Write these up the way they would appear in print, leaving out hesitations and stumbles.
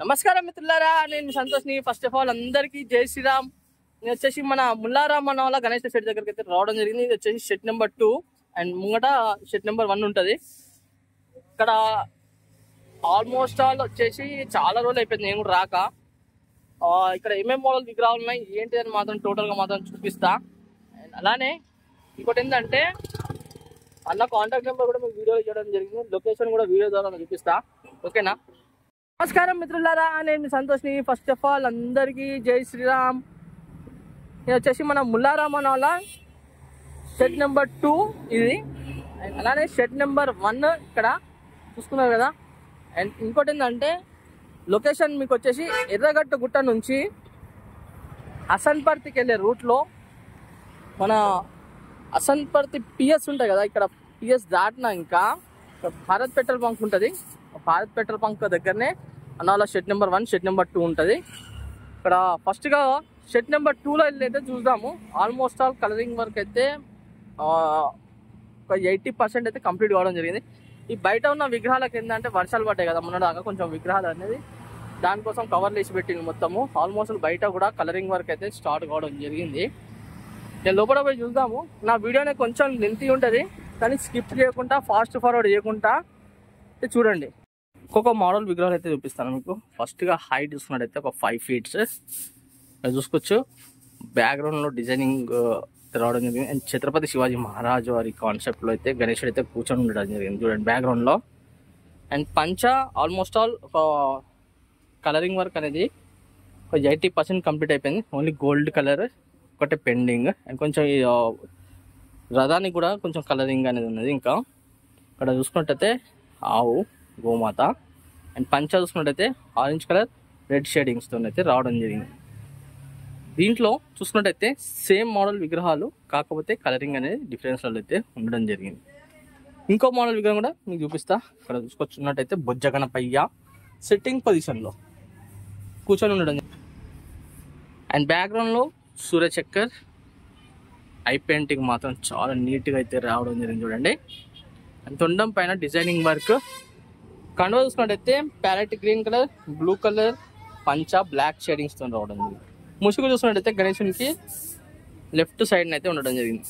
నమస్కారం మిత్రులారా, నేను మీ సంతోష్ని. ఫస్ట్ ఆఫ్ ఆల్ అందరికీ జై శ్రీరామ్. నేను వచ్చేసి మన ముల్లారామ్ అన్న వాళ్ళ గణేష్ షెడ్ దగ్గరికి అయితే రావడం జరిగింది. ఇది వచ్చేసి షెడ్ నెంబర్ 2 అండ్ ముంగట షెడ్ నెంబర్ 1 ఉంటుంది. ఇక్కడ ఆల్మోస్ట్ ఆల్ వచ్చేసి చాలా రోజులు అయిపోయింది నేను కూడా రాక. ఇక్కడ ఏమేమి మోడల్ విగ్రహాలు ఉన్నాయి ఏంటి అని మాత్రం టోటల్గా మాత్రం చూపిస్తా. అండ్ అలానే ఇంకోటి ఏంటంటే అన్న కాంటాక్ట్ నెంబర్ కూడా మీకు వీడియోలో ఇవ్వడం జరిగింది. లొకేషన్ కూడా వీడియో ద్వారా చూపిస్తా. ఓకేనా? నమస్కారం మిత్రులారా, నేను మీ సంతోష్ని. ఫస్ట్ ఆఫ్ ఆల్ అందరికీ జై శ్రీరామ్. ఇది వచ్చేసి మన ముల్లారామ్ అన్న వాళ్ళ షెడ్ నెంబర్ 2 ఇది. అండ్ అలానే షెడ్ నెంబర్ 1 ఇక్కడ చూసుకున్నారు కదా. అండ్ ఇంకోటి ఏంటంటే లొకేషన్ మీకు వచ్చేసి ఎర్రగట్టు గుట్ట నుంచి అసన్పర్తికి వెళ్ళే రూట్లో మన అసన్పర్తి పిఎస్ ఉంటాయి కదా, ఇక్కడ పిఎస్ దాటినా ఇంకా భారత్ పెట్రోల్ బంక్ ఉంటుంది. భారత్ పెట్రోల్ బంక్ దగ్గరనే అన్న షెడ్ నెంబర్ 1 షెడ్ నెంబర్ 2 ఉంటుంది. ఇక్కడ ఫస్ట్గా షెడ్ నెంబర్ 2లో వెళ్ళైతే చూద్దాము. ఆల్మోస్ట్ ఆల్ కలరింగ్ వర్క్ అయితే ఒక 80% అయితే కంప్లీట్ కావడం జరిగింది. ఈ బయట ఉన్న విగ్రహాలకు ఏంటంటే వర్షాలు పడ్డాయి కదా మొన్న దాకా, కొంచెం విగ్రహాలు అనేది దానికోసం కవర్లు వేసి పెట్టింది మొత్తము. ఆల్మోస్ట్ బయట కూడా కలరింగ్ వర్క్ అయితే స్టార్ట్ కావడం జరిగింది. నేను లోపల పోయి చూద్దాము. నా వీడియోనే కొంచెం లెంతీ ఉంటుంది కానీ స్కిప్ చేయకుండా ఫాస్ట్ ఫార్వర్డ్ చేయకుండా చూడండి. ఒక్కొక్క మోడల్ విగ్రహాలు అయితే చూపిస్తాను మీకు. ఫస్ట్గా హైట్ చూసుకున్నట్టయితే ఒక 5 feet చూసుకోవచ్చు. బ్యాక్గ్రౌండ్లో డిజైనింగ్ రావడం జరిగింది. అండ్ ఛత్రపతి శివాజీ మహారాజ్ వారి కాన్సెప్ట్లో అయితే గణేశుడు అయితే కూర్చొని ఉండడం జరిగింది చూడండి బ్యాక్గ్రౌండ్లో. అండ్ పంచ ఆల్మోస్ట్ ఆల్ ఒక కలరింగ్ వర్క్ అనేది ఒక 80% కంప్లీట్ అయిపోయింది. ఓన్లీ గోల్డ్ కలర్ ఒకటే పెండింగ్. అండ్ కొంచెం ఈ రథానికి కూడా కొంచెం కలరింగ్ అనేది ఉన్నది. ఇంకా ఇక్కడ చూసుకున్నట్టయితే ఆవు గోమాత. అండ్ పంచ చూసుకున్నట్టయితే ఆరెంజ్ కలర్ రెడ్ షేడింగ్స్తో అయితే రావడం జరిగింది. దీంట్లో చూసుకున్నట్టయితే సేమ్ మోడల్ విగ్రహాలు, కాకపోతే కలరింగ్ అనేది డిఫరెన్స్లో అయితే ఉండడం జరిగింది. ఇంకో మోడల్ విగ్రహం కూడా మీకు చూపిస్తా. ఇక్కడ చూసుకొచ్చున్నట్టయితే బొజ్జ గణపయ్య సిట్టింగ్ పొజిషన్లో కూర్చొని ఉండడం. అండ్ బ్యాక్గ్రౌండ్లో సూర్యచక్కర్ ఐ పెయింటింగ్ మాత్రం చాలా నీట్గా అయితే రావడం జరిగింది చూడండి. అండ్ తొండం పైన డిజైనింగ్ వర్క్. కండువ చూసుకున్నట్టయితే parrot green colour, blue colour, పంచ బ్లాక్ షేడింగ్స్తో రావడం జరిగింది. ముసుగు చూసుకున్నట్టయితే గణేశునికి లెఫ్ట్ సైడ్ని అయితే ఉండడం జరిగింది.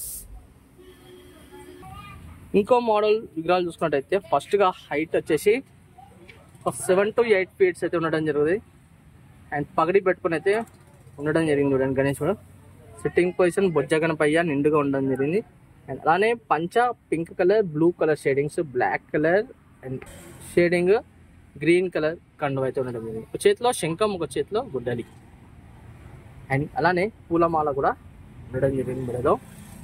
ఇంకో మోడల్ విగ్రహాలు చూసుకున్నట్టయితే ఫస్ట్గా హైట్ వచ్చేసి ఒక 7 to 8 feet అయితే ఉండడం జరుగుతుంది. అండ్ పగడి పెట్టుకుని అయితే ఉండడం జరిగింది చూడండి గణేశుడు. సిట్టింగ్ పొజిషన్ బొజ్జ గణపయ్య నిండుగా ఉండడం జరిగింది. అండ్ అలానే పంచ pink colour, blue colour shadings, black colour and shading green colour కండువ అయితే ఉండడం జరిగింది. ఒక చేతిలో శంఖం, ఒక చేతిలో గుడ్డలి. అండ్ అలానే పూలమాల కూడా ఉండడం జరిగింది మెడలో.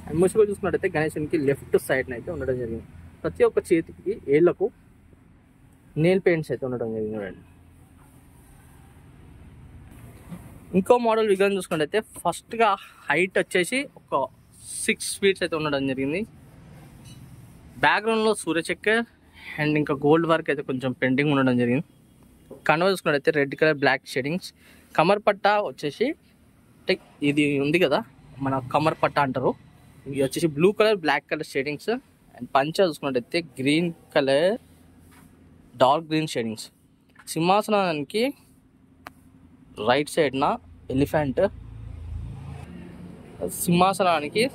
అండ్ ముసుగు చూసుకున్నట్టయితే గణేశునికి లెఫ్ట్ సైడ్ని అయితే ఉండడం జరిగింది. ప్రతి ఒక్క చేతికి ఏళ్లకు నెయిల్ పెయింట్స్ అయితే ఉండడం జరిగింది చూడండి. ఇంకో మోడల్ విగ్రహం చూసుకున్నట్టయితే ఫస్ట్గా హైట్ వచ్చేసి ఒక 6 feet అయితే ఉండడం జరిగింది. బ్యాక్గ్రౌండ్లో సూర్యచక్కర్ అండ్ ఇంకా గోల్డ్ వర్క్ అయితే కొంచెం పెండింగ్ ఉండడం జరిగింది. కండువ చూసుకున్నట్టయితే రెడ్ కలర్ బ్లాక్ షేడింగ్స్. కమర్ పట్ట వచ్చేసి ఇది ఉంది కదా మన కమర్ పట్ట అంటారు, ఇది వచ్చేసి blue colour black colour shadings. And పంచ చూసుకున్నట్టయితే green colour dark green shadings. సింహాసనానికి రైట్ సైడ్న ఎలిఫెంట్, సింహాసనానికి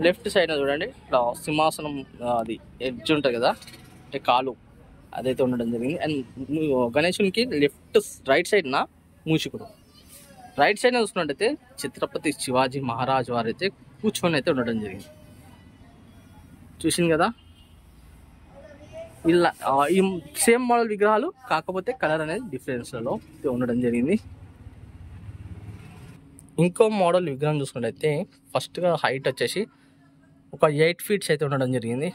లెఫ్ట్ సైడ్న చూడండి ఇక్కడ సింహాసనం అది ఎడ్జ్ ఉంటుంది కదా అంటే కాలు, అదైతే ఉండడం జరిగింది. అండ్ గణేశునికి రైట్ సైడ్న మూషికుడు. రైట్ సైడ్న చూసుకున్నట్టయితే ఛత్రపతి శివాజీ మహారాజ్ వారు అయితే కూర్చొని అయితే ఉండడం జరిగింది. చూసింది కదా, ఇలా ఈ సేమ్ మోడల్ విగ్రహాలు, కాకపోతే కలర్ అనేది డిఫరెన్స్లలో ఉండడం జరిగింది. ఇంకో మోడల్ విగ్రహం చూసుకున్నట్టయితే ఫస్ట్గా హైట్ వచ్చేసి ఒక 8 feet అయితే ఉండడం జరిగింది.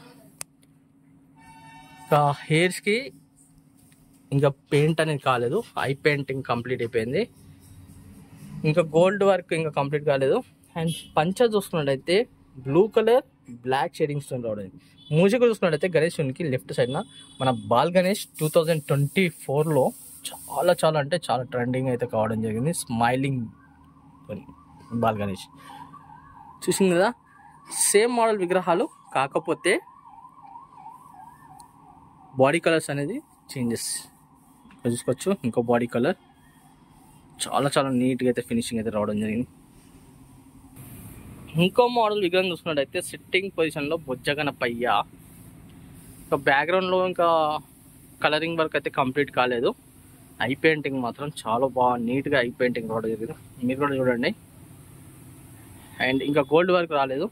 ఇంకా హెయిర్స్కి ఇంకా పెయింట్ అనేది కాలేదు, ఐ పెయింటింగ్ కంప్లీట్ అయిపోయింది. ఇంకా గోల్డ్ వర్క్ ఇంకా కంప్లీట్ కాలేదు. అండ్ పంచ చూసుకున్నట్టయితే బ్లూ కలర్ బ్లాక్ షేడింగ్స్తో రావడం. మూజిక చూసుకున్నట్టయితే గణేశునికి లెఫ్ట్ సైడ్న మన బాల్ గణేష్ 2024లో చాలా అంటే చాలా ట్రెండింగ్ అయితే కావడం జరిగింది. స్మైలింగ్ బాల్ గణేష్ చూసింది కదా. సేమ్ మోడల్ విగ్రహాలు, కాకపోతే బాడీ కలర్స్ అనేది చేంజెస్. చూసుకోవచ్చు. ఇంకో బాడీ కలర్ చాలా చాలా నీట్గా అయితే ఫినిషింగ్ అయితే రావడం జరిగింది. ఇంకో మోడల్ విగ్రహం చూసుకున్నట్టయితే సిట్టింగ్ పొజిషన్లో బొజ్జగనపయ్య. ఇంకా బ్యాక్గ్రౌండ్లో ఇంకా కలరింగ్ వర్క్ అయితే కంప్లీట్ కాలేదు. ఐ పెయింటింగ్ మాత్రం చాలా బాగా నీట్గా ఐ పెయింటింగ్ రావడం జరిగింది. మీరు కూడా చూడండి. అండ్ ఇంకా గోల్డ్ వర్క్ రాలేదు.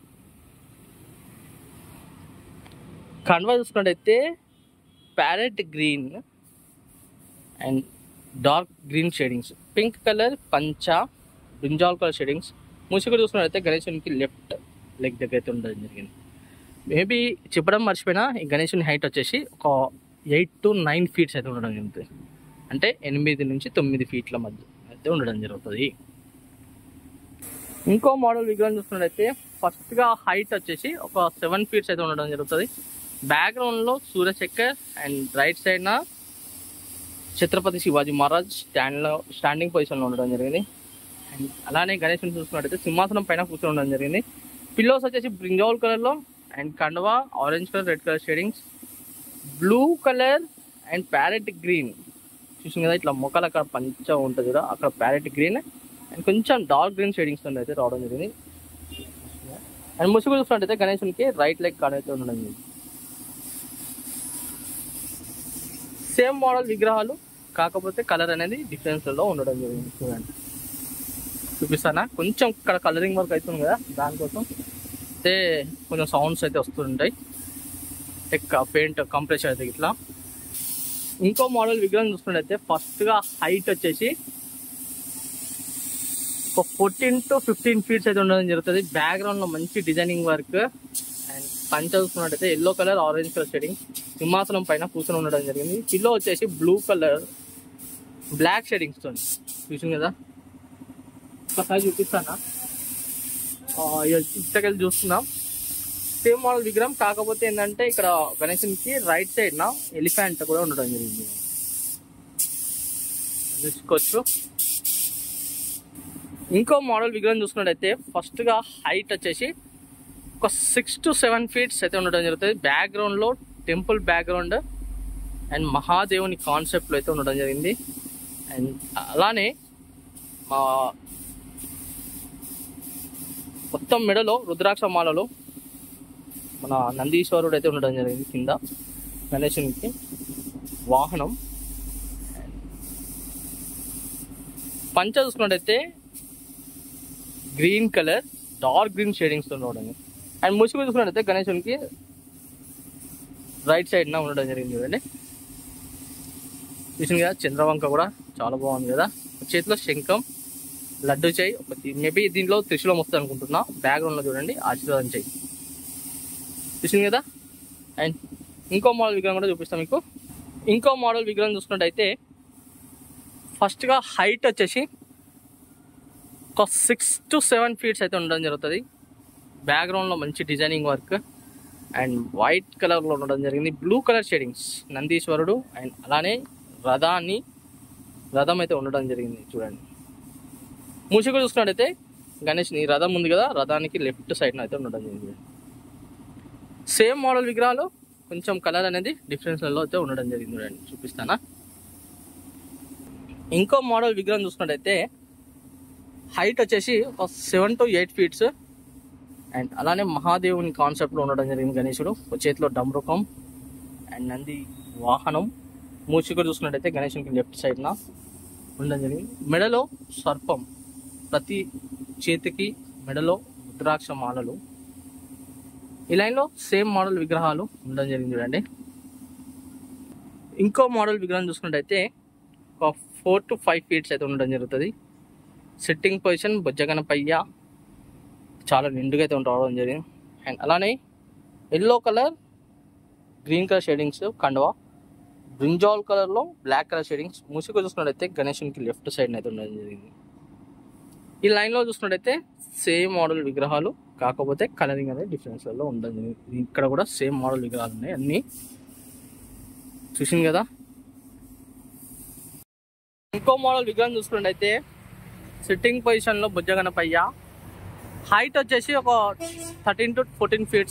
కన్వా చూసుకున్నట్టయితే parrot green and dark green shadings, pink colour పంచా, బ్రింజాల్ కలర్ షేడింగ్స్. మూసిగా చూసుకున్నట్టయితే గణేశునికి లెఫ్ట్ లెగ్ దగ్గర అయితే ఉండడం జరిగింది. మేబీ చెప్పడం మర్చిపోయినా, ఈ గణేశుని హైట్ వచ్చేసి ఒక 8 to 9 feet అయితే ఉండడం జరుగుతుంది. అంటే 8 నుంచి 9 feet మధ్య అయితే ఉండడం జరుగుతుంది. ఇంకో మోడల్ విగ్రహం చూసుకున్నట్టయితే ఫస్ట్గా హైట్ వచ్చేసి ఒక 7 feet అయితే ఉండడం జరుగుతుంది. బ్యాక్గ్రౌండ్లో సూర్యచక్ర అండ్ రైట్ సైడ్న ఛత్రపతి శివాజీ మహారాజ్ స్టాండింగ్ పొజిషన్లో ఉండడం జరిగింది. అండ్ అలానే గణేశుని చూసుకున్నట్టయితే సింహాసనం పైన కూర్చొని ఉండడం జరిగింది. పిల్లోస్ వచ్చేసి బ్రింజాల్ కలర్లో అండ్ కండువా orange colour, red colour shadings, blue colour and parrot green. చూసింది కదా, ఇట్లా మొక్కలు అక్కడ పంచ ఉంటుంది కదా, అక్కడ ప్యారెట్ గ్రీన్ అండ్ కొంచెం డార్క్ గ్రీన్ షేడింగ్స్ అయితే రావడం జరిగింది. అండ్ ముసుగు చూసుకున్నట్టయితే గణేశునికి రైట్ లెగ్ కాడ అయితే ఉండడం జరిగింది. సేమ్ మోడల్ విగ్రహాలు, కాకపోతే కలర్ అనేది డిఫరెన్స్లో ఉండడం జరిగింది. చూడండి, చూపిస్తానా. కొంచెం ఇక్కడ కలరింగ్ వర్క్ అవుతుంది కదా, దానికోసం అయితే కొంచెం సౌండ్స్ అయితే వస్తుంటాయి. పెయింట్ కంప్రెస్ అయితే ఇట్లా. ఇంకో మోడల్ విగ్రహం చూసుకున్నట్టయితే ఫస్ట్గా హైట్ వచ్చేసి ఒక 14 to 15 feet అయితే ఉండడం జరుగుతుంది. బ్యాక్గ్రౌండ్లో మంచి డిజైనింగ్ వర్క్ అండ్ పంచ చూసుకున్నట్టయితే yellow colour, orange colour shading, సింహాసనం పైన కూర్చొని ఉండడం జరిగింది. పిల్లో వచ్చేసి బ్లూ కలర్ బ్లాక్ షేడింగ్స్ తో. చూసింది కదా, ఒకసారి చూపిస్తానా. ఇంతకెళ్ళి చూస్తున్నాం సేమ్ మోడల్ విగ్రహం, కాకపోతే ఏంటంటే ఇక్కడ గణేశునికి రైట్ సైడ్ నా ఎలిఫెంట్ కూడా ఉండడం జరిగింది. చూసుకోవచ్చు. ఇంకో మోడల్ విగ్రహం చూసుకున్నట్టయితే ఫస్ట్గా హైట్ వచ్చేసి ఒక 6 to 7 feet అయితే ఉండడం జరుగుతుంది. బ్యాక్గ్రౌండ్లో టెంపుల్ బ్యాక్గ్రౌండ్ అండ్ మహాదేవుని కాన్సెప్ట్లో అయితే ఉండడం జరిగింది. అండ్ అలానే మొత్తం మెడలో రుద్రాక్ష మాలలో మన నందీశ్వరుడు అయితే ఉండడం జరిగింది. కింద గణేశునికి వాహనం. పంచ చూసుకున్నట్టయితే గ్రీన్ కలర్, డార్క్ గ్రీన్ షేడింగ్స్తో ఉండడం. అండ్ ముసుగు చూసుకున్నట్టయితే గణేశునికి రైట్ సైడ్న ఉండడం జరిగింది. చూడండి, చూసింది కదా. చంద్రవంక కూడా చాలా బాగుంది కదా. చేతిలో శంఖం, లడ్డు చేయి, మేబీ దీంట్లో త్రిశూలం వస్తుంది అనుకుంటున్నా. బ్యాక్గ్రౌండ్లో చూడండి ఆశీర్వాదం చేయి. చూసింది కదా. అండ్ ఇంకో మోడల్ విగ్రహం కూడా చూపిస్తాం మీకు. ఇంకో మోడల్ విగ్రహం చూసుకున్నట్టయితే ఫస్ట్గా హైట్ వచ్చేసి ఒక 6 to 7 feet అయితే ఉండడం జరుగుతుంది. బ్యాక్గ్రౌండ్లో మంచి డిజైనింగ్ వర్క్ అండ్ వైట్ కలర్లో ఉండడం జరిగింది. Blue colour shadings, Nandeeswarudu and అలానే రథం అయితే ఉండడం జరిగింది. చూడండి, మూసిగా చూసుకున్నట్టయితే గణేష్ని రథం ఉంది కదా, రథానికి లెఫ్ట్ సైడ్న అయితే ఉండడం జరిగింది. సేమ్ మోడల్ విగ్రహాలు, కొంచెం కలర్ అనేది డిఫరెన్స్లలో అయితే ఉండడం జరిగింది. చూడండి, చూపిస్తానా. ఇంకో మోడల్ విగ్రహం చూసుకున్నట్టయితే హైట్ వచ్చేసి ఒక 7 to 8 feet అండ్ అలానే మహాదేవుని కాన్సెప్ట్లో ఉండడం జరిగింది. గణేశుడు చేతిలో డమరుకం అండ్ నంది వాహనం. మూసిగా చూసుకున్నట్టయితే గణేశునికి లెఫ్ట్ సైడ్న ఉండడం జరిగింది. మెడలో సర్పం, ప్రతి చేతికి మెడలో రుద్రాక్ష మాలలు. ఈ లైన్లో సేమ్ మోడల్ విగ్రహాలు ఉండడం జరిగింది. చూడండి, ఇంకో మోడల్ విగ్రహం చూసుకున్నట్టయితే ఒక 4 to 5 feet అయితే ఉండడం జరుగుతుంది. సిట్టింగ్ పొజిషన్ బొజ్జగనపయ్య, చాలా నిండుగా అయితే రావడం జరిగింది. అండ్ అలానే yellow colour, green colour shadings, కండువా బ్రింజాల్ కలర్లో బ్లాక్ కలర్ షేడింగ్స్. ముసుగు చూసుకున్నట్టయితే గణేశునికి లెఫ్ట్ సైడ్ అయితే ఉండడం జరిగింది. ఈ లైన్లో చూసుకున్నట్టయితే సేమ్ మోడల్ విగ్రహాలు, కాకపోతే కలరింగ్ అనేది డిఫరెన్స్లలో ఉండడం జరిగింది. ఇక్కడ కూడా సేమ్ మోడల్ విగ్రహాలు ఉన్నాయి అన్నీ. చూసింది కదా. ఇంకో మోడల్ విగ్రహం చూసుకున్నట్టయితే సిట్టింగ్ పొజిషన్లో బొజ్జగనపయ్య, హైట్ వచ్చేసి ఒక 13 to 14 feet.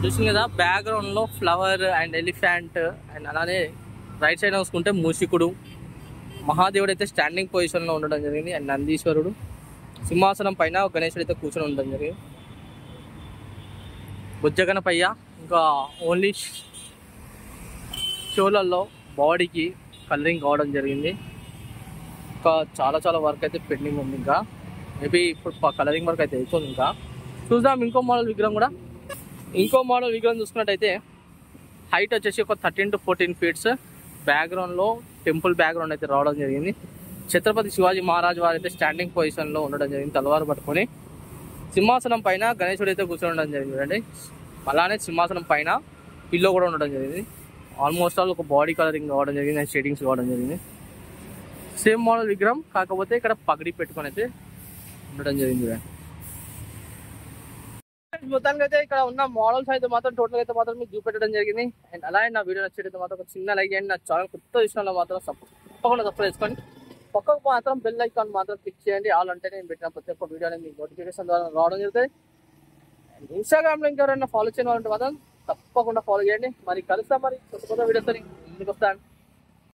చూసింది కదా. బ్యాక్గ్రౌండ్లో ఫ్లవర్ అండ్ ఎలిఫెంట్ అండ్ అలానే రైట్ సైడ్ చూసుకుంటే మూషికుడు, మహాదేవుడు అయితే స్టాండింగ్ పొజిషన్లో ఉండడం జరిగింది. అండ్ నందీశ్వరుడు సింహాసనం పైన గణేశుడు అయితే కూర్చొని ఉండడం జరిగింది. బుజ్జగణపయ్య ఇంకా ఓన్లీ షోలలో బాడీకి కలరింగ్ కావడం జరిగింది. ఇంకా చాలా వర్క్ అయితే పెండింగ్ ఉంది. ఇంకా మేబీ ఇప్పుడు కలరింగ్ వర్క్ అయితే అవుతుంది. ఇంకా చూద్దాం ఇంకో మోడల్ విగ్రహం కూడా. ఇంకో మోడల్ విగ్రహం చూసుకున్నట్టయితే హైట్ వచ్చేసి ఒక 13 to 14 feet. బ్యాక్గ్రౌండ్లో టెంపుల్ బ్యాక్గ్రౌండ్ అయితే రావడం జరిగింది. ఛత్రపతి శివాజీ మహారాజ్ వారు అయితే స్టాండింగ్ పొజిషన్లో ఉండడం జరిగింది, తలవారు పట్టుకొని. సింహాసనం పైన గణేశుడు అయితే కూర్చొని ఉండడం జరిగింది అండి. అలానే సింహాసనం పైన పిల్లో కూడా ఉండడం జరిగింది. ఆల్మోస్ట్ ఆల్ ఒక బాడీ కలరింగ్ కావడం జరిగింది అండ్ షేడింగ్స్ కావడం జరిగింది. సేమ్ మోడల్ విగ్రహం, కాకపోతే ఇక్కడ పగడి పెట్టుకొని అయితే ఉండడం జరిగింది. మొత్తానికి అయితే ఇక్కడ ఉన్న మోడల్స్ అయితే మాత్రం టోటల్ అయితే మాత్రం మీకు చూపెట్టడం జరిగింది. అండ్ అలాగే నా వీడియో నచ్చితే మాత్రం ఒక చిన్న లైక్ చేయండి. నా ఛానల్ కొత్త విషయంలో మాత్రం తప్పకుండా సబ్స్క్రైబ్ చేసుకోండి. పక్కకు మాత్రం బెల్ ఐకాన్ మాత్రం క్లిక్ చేయండి. ఆల్ అంటే నేను పెట్టిన ప్రతి ఒక్క వీడియోని మీకు నోటిఫికేషన్ ద్వారా రావడం జరుగుతుంది. అండ్ ఇన్స్టాగ్రామ్లో ఇంకెవరైనా ఫాలో చేయడం అంటే మాత్రం తప్పకుండా ఫాలో చేయండి. మరి కలుస్తాం, మరి కొత్త వీడియోతో ముందుకు వస్తాను.